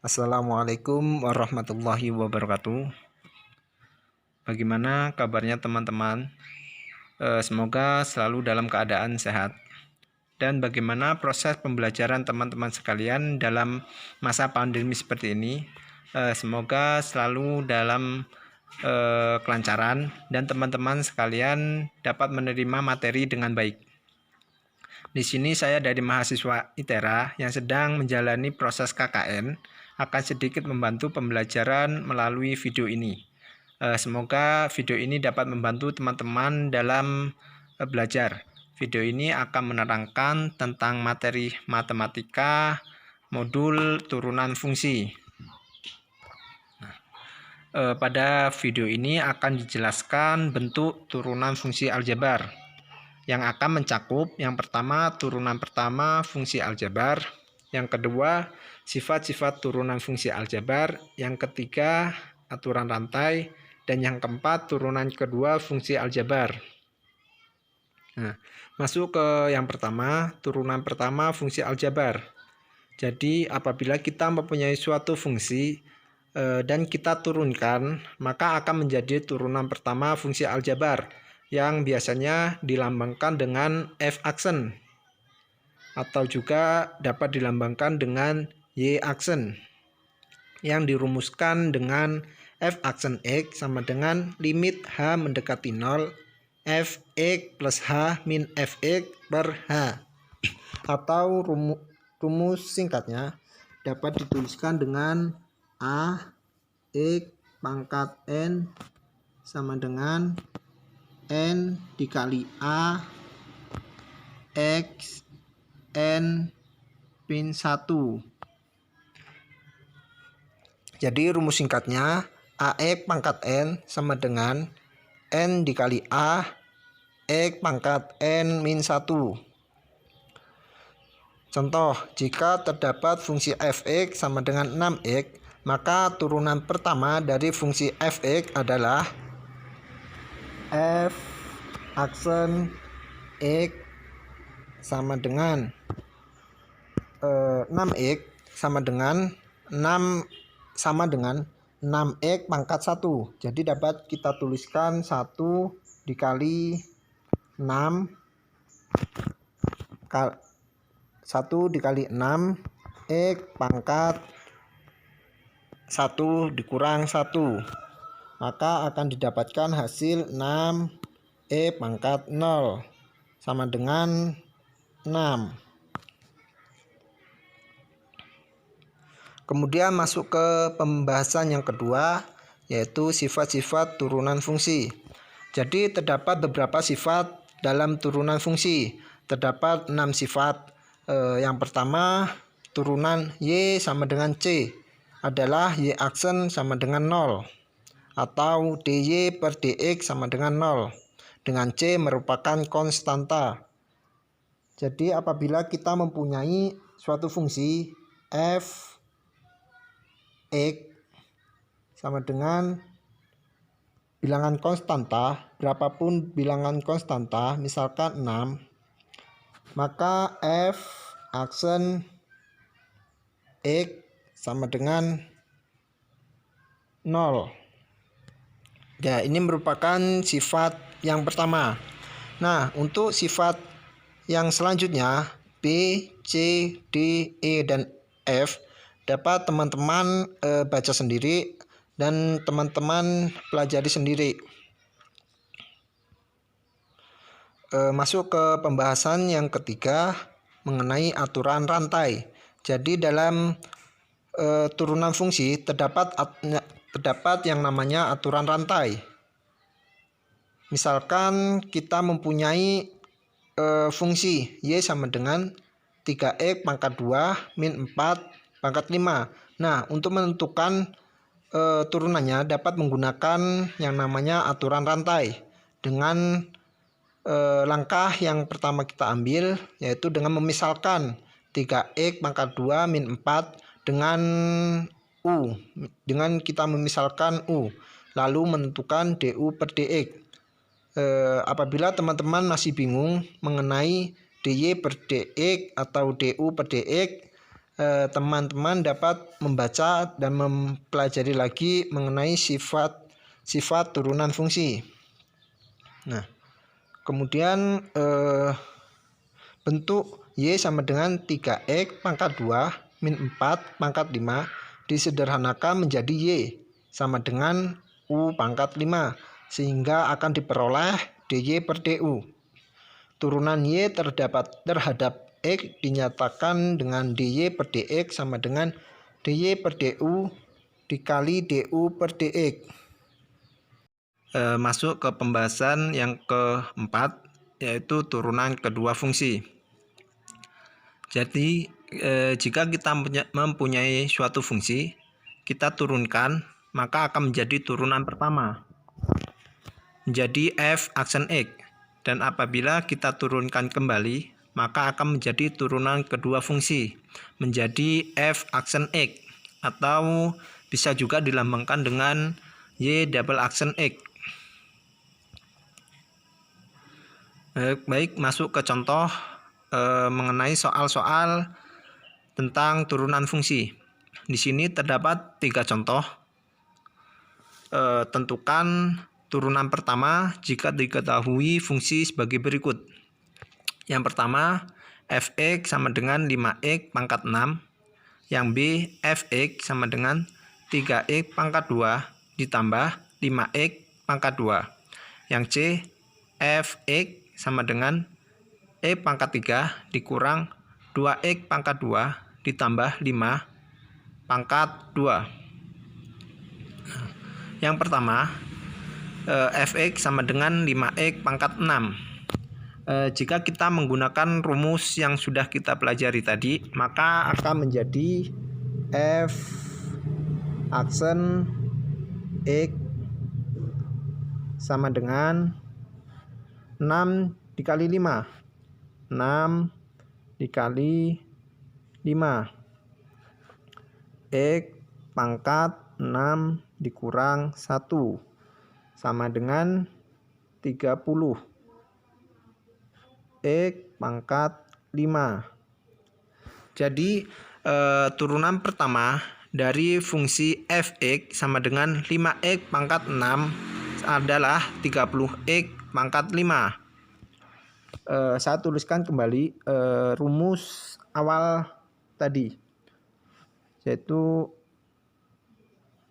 Assalamualaikum warahmatullahi wabarakatuh. Bagaimana kabarnya teman-teman? Semoga selalu dalam keadaan sehat. Dan bagaimana proses pembelajaran teman-teman sekalian dalam masa pandemi seperti ini? Semoga selalu dalam kelancaran dan teman-teman sekalian dapat menerima materi dengan baik. Di sini saya dari mahasiswa ITERA yang sedang menjalani proses KKN akan sedikit membantu pembelajaran melalui video ini. Semoga video ini dapat membantu teman-teman dalam belajar. Video ini akan menerangkan tentang materi matematika modul turunan fungsi. Pada video ini akan dijelaskan bentuk turunan fungsi aljabar yang akan mencakup yang pertama turunan pertama fungsi aljabar, yang kedua sifat-sifat turunan fungsi aljabar, yang ketiga aturan rantai, dan yang keempat turunan kedua fungsi aljabar. Nah, masuk ke yang pertama, turunan pertama fungsi aljabar. Jadi apabila kita mempunyai suatu fungsi dan kita turunkan, maka akan menjadi turunan pertama fungsi aljabar yang biasanya dilambangkan dengan F aksen atau juga dapat dilambangkan dengan Y aksen yang dirumuskan dengan F aksen X sama dengan limit H mendekati 0 Fx plus H min Fx per H, atau rumus singkatnya dapat dituliskan dengan A X pangkat N sama dengan N dikali A X N min 1. Jadi rumus singkatnya AX pangkat N sama dengan N dikali A X pangkat N min 1. Contoh, jika terdapat fungsi Fx sama dengan 6x, maka turunan pertama dari fungsi Fx adalah F aksen X sama dengan 6x sama dengan 6x pangkat 1. Jadi dapat kita tuliskan 1 dikali 6 X pangkat 1 dikurang 1, maka akan didapatkan hasil 6 pangkat 0 sama dengan 6. Kemudian masuk ke pembahasan yang kedua, yaitu sifat-sifat turunan fungsi. Jadi terdapat beberapa sifat dalam turunan fungsi. Terdapat 6 sifat. Yang pertama, turunan Y sama dengan C adalah Y aksen sama dengan 0, atau dy per dx sama dengan 0, dengan C merupakan konstanta. Jadi apabila kita mempunyai suatu fungsi f x sama dengan bilangan konstanta, berapapun bilangan konstanta, misalkan 6, maka f aksen x sama dengan 0. Ya, ini merupakan sifat yang pertama. Nah, untuk sifat yang selanjutnya B, C, D, E, dan F dapat teman-teman baca sendiri dan teman-teman pelajari sendiri. Masuk ke pembahasan yang ketiga mengenai aturan rantai. Jadi dalam turunan fungsi terdapat yang namanya aturan rantai. Misalkan kita mempunyai fungsi Y sama dengan 3x pangkat 2 min 4 pangkat 5. Nah, untuk menentukan turunannya dapat menggunakan yang namanya aturan rantai dengan langkah yang pertama kita ambil, yaitu dengan memisalkan 3x pangkat 2 min 4 dengan U, dengan kita memisalkan U, lalu menentukan du per dx. Apabila teman-teman masih bingung mengenai dy per dx atau du per dx, teman-teman dapat membaca dan mempelajari lagi mengenai sifat turunan fungsi. Nah, kemudian bentuk Y sama dengan 3X pangkat 2 min 4 pangkat 5 disederhanakan menjadi Y sama dengan U pangkat 5, sehingga akan diperoleh DY per DU. Turunan Y terhadap X dinyatakan dengan DY per DX sama dengan DY per DU dikali DU per DX. Masuk ke pembahasan yang keempat, yaitu turunan kedua fungsi. Jadi jika kita mempunyai suatu fungsi, kita turunkan, maka akan menjadi turunan pertama, menjadi f aksen X. Dan apabila kita turunkan kembali, maka akan menjadi turunan kedua fungsi, menjadi f aksen X, atau bisa juga dilambangkan dengan Y double aksen X. Baik, masuk ke contoh mengenai soal-soal tentang turunan fungsi. Di sini terdapat 3 contoh. Tentukan turunan pertama jika diketahui fungsi sebagai berikut. Yang pertama, fx sama dengan 5x pangkat 6. Yang B, fx sama dengan 3x pangkat 2 ditambah 5x pangkat 2. Yang C, fx sama dengan E pangkat 3 dikurang 2x pangkat 2 ditambah 5 pangkat 2. Yang pertama, fx sama dengan 5x pangkat 6. Jika kita menggunakan rumus yang sudah kita pelajari tadi, maka akan menjadi f aksen X sama dengan 6 dikali 5. 6 dikali 5. X pangkat 6 dikurang 1 sama dengan 30. X pangkat 5. Jadi turunan pertama dari fungsi fx sama dengan 5x pangkat 6 adalah 30x pangkat 5. Saya tuliskan kembali rumus awal tadi, yaitu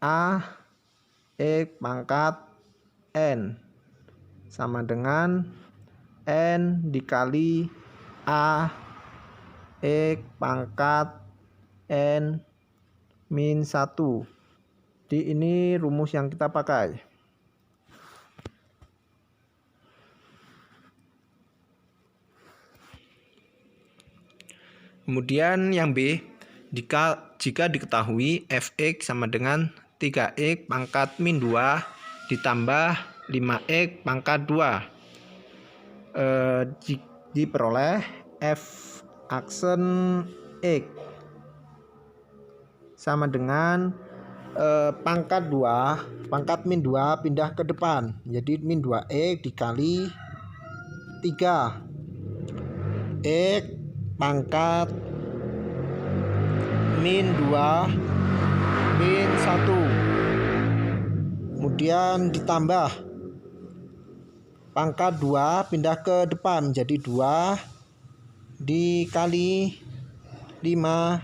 A X pangkat N sama dengan N dikali A X pangkat N min 1. Jadi ini rumus yang kita pakai. Kemudian yang B, jika diketahui fx sama dengan 3x pangkat min 2 ditambah 5x pangkat 2. Diperoleh f aksen X sama dengan pangkat 2, pangkat min 2 pindah ke depan, jadi min 2x dikali 3 X pangkat min 2 min 1, kemudian ditambah pangkat 2 pindah ke depan menjadi 2 dikali 5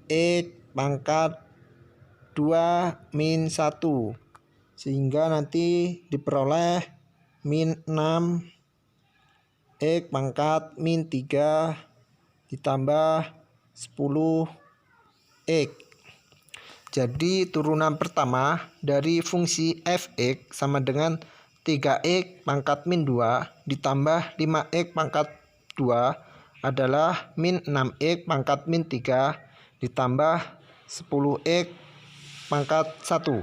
X pangkat 2 min 1, sehingga nanti diperoleh min 6 X pangkat min 3 ditambah 10 X. Jadi turunan pertama dari fungsi fx sama dengan 3x pangkat min 2 ditambah 5x pangkat 2 adalah min 6x pangkat min 3 ditambah 10x pangkat 1.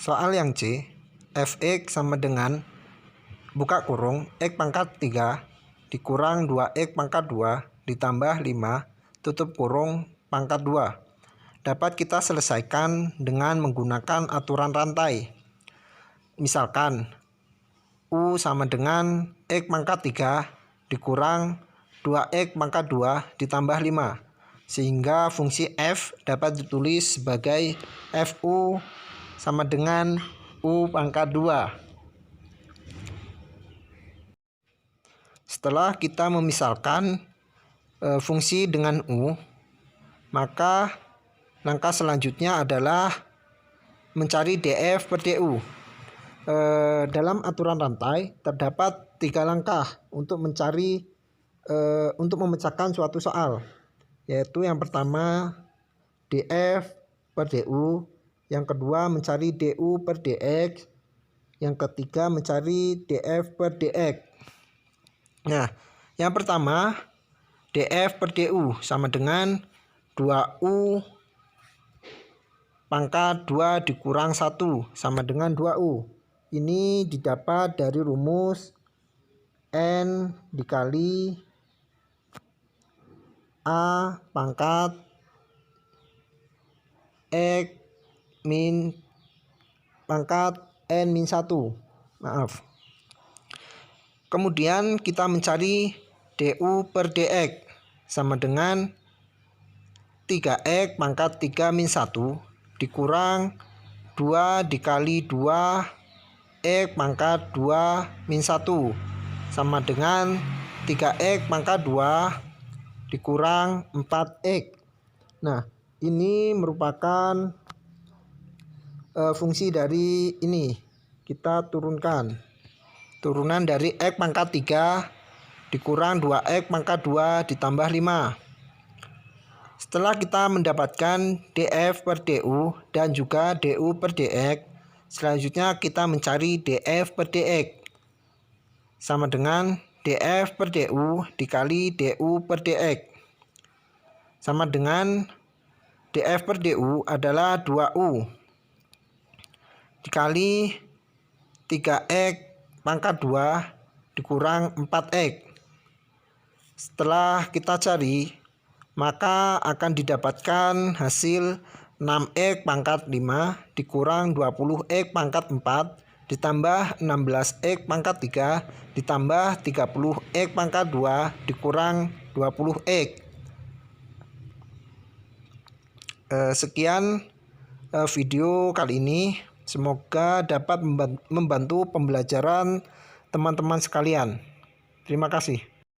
Soal yang C, fx sama dengan buka kurung x pangkat 3 dikurang 2x pangkat 2 ditambah 5 tutup kurung pangkat 2 dapat kita selesaikan dengan menggunakan aturan rantai. Misalkan U sama dengan X pangkat 3 dikurang 2x pangkat 2 ditambah 5. Sehingga fungsi f dapat ditulis sebagai fu sama dengan u pangkat 2. Setelah kita memisalkan fungsi dengan u, maka langkah selanjutnya adalah mencari df per du. Dalam aturan rantai terdapat 3 langkah untuk memecahkan suatu soal, yaitu yang pertama df per du, yang kedua mencari du per dx, yang ketiga mencari df per dx. Nah, yang pertama df per du sama dengan 2u pangkat 2 dikurang 1 sama dengan 2u. Ini didapat dari rumus n dikali a pangkat x min pangkat n min 1. Maaf. Kemudian kita mencari du per dx sama dengan 3x pangkat 3 min 1 dikurang 2 dikali 2 x pangkat 2 min 1 sama dengan 3x pangkat 2 dikurang 4x. Nah, ini merupakan fungsi dari ini. Kita turunkan. Turunan dari x pangkat 3 dikurang 2x pangkat 2 ditambah 5. Setelah kita mendapatkan df per du dan juga du per dx, selanjutnya kita mencari df per dx sama dengan df per du dikali du per dx sama dengan df per du adalah 2u dikali 3x pangkat 2 dikurang 4x. Setelah kita cari, maka akan didapatkan hasil 6x pangkat 5 dikurang 20x pangkat 4 ditambah 16x pangkat 3 ditambah 30x pangkat 2 dikurang 20x. Sekian video kali ini. Semoga dapat membantu pembelajaran teman-teman sekalian. Terima kasih.